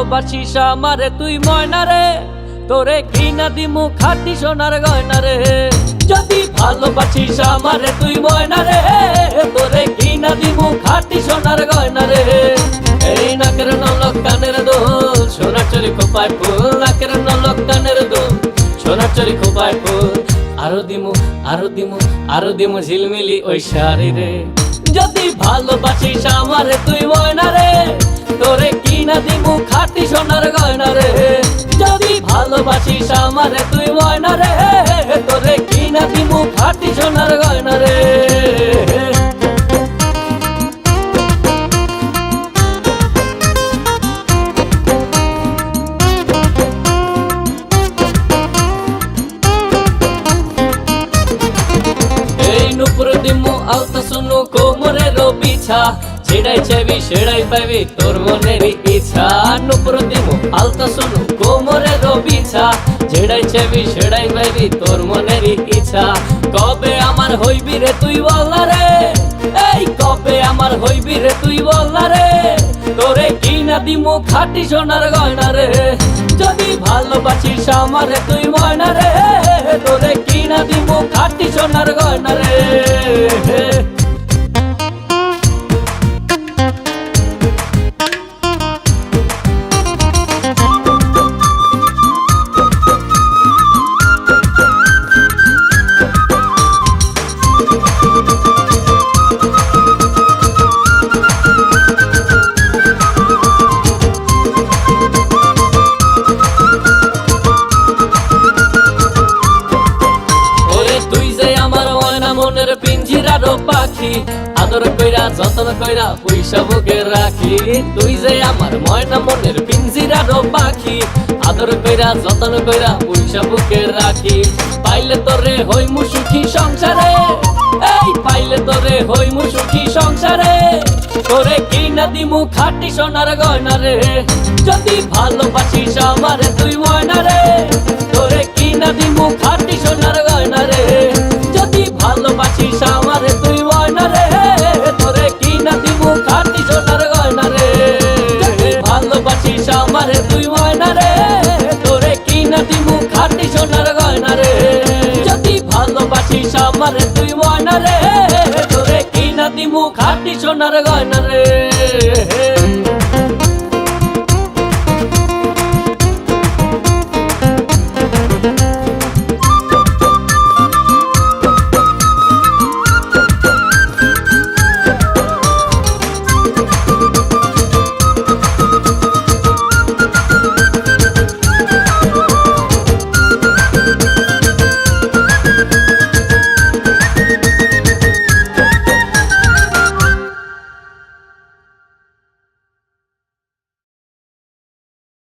ভালোবাসিস আমারে তুই ময়না রে, তোরে কিনা দিমু খাঁটি সোনার গয়না রে। যদি ভালোবাসিস আমারে তুই ময়না রে, তোরে কিনা দিমু খাঁটি সোনার গয়না রে। এই নাকের নলক কানের দোল, সোনার চুরি খোপায় ফুল, নাকের নলক কানের দোল, সোনার চুরি খোপায় ফুল। আরো দিমু আরো দিমু আরো দিমু ঝিলমিলি ওই শাড়ি রে। যদি ভালোবাসিস আমারে তুই ময়না রে, তোরে কিনা দিমু খাঁটি সোনার গয়না রে। যদি ভালোবাসিস আমারে তুই ময়না রে, তোরে কিনা দিমু খাঁটি সোনার গয়না রে। নুপুর দিমু আলতা শুনু কোমরের বিছা, ছেড়াই চাইবি সেড়াই পাইবি তোর মনের ইচ্ছা। নুপুর দিমু আলতা শুনু কোমরের বিছা, ছেড়াই চাইবি সেড়াই পাইবি তোর মনের ইচ্ছা। কবে আমার হইবি রে তুই বলনা রে, এই কবে আমার হইবি রে তুই বলনা রে, তোরে কিনা দিমু খাঁটি সোনার গয়না রে। যদি ভালোবাসিস আমারে তুই ময়না রে, তোরে কিনা দিমু খাঁটি সোনার গয়না রে। মনের পিঞ্জিরারও পাখি, আদর কইরা যতন কইরা পয়সা বুকে রাখি। তুই যে আমার ময়না মনের পিঞ্জিরারও পাখি, আদর কইরা যতন কইরা পয়সা বুকে রাখি। পাইলে তোরে হইমু সুখী সংসারে, এই পাইলে তোরে হইমু সুখী সংসারে, তোরে কিনা দিমু খাঁটি সোনার গয়না রে। যদি ভালোবাসিস আমারে তুই ময়না রে, তোরে কিনা দিমু খাঁটি সোনার গয়না রে। যদি ভালোবাসিস আমারে তুই ময়না রে, তোরে কিনা দিমু খাঁটি সোনার গয়না রে। যদি ভালোবাসিস আমারে তুই ময়না রে, তোরে কিনা দিমু খাঁটি সোনার গয়না রে। যদি ভালোবাসিস আমারে তুই ময়না রে, তোরে কিনা দিমু খাঁটি সোনার গয়না রে।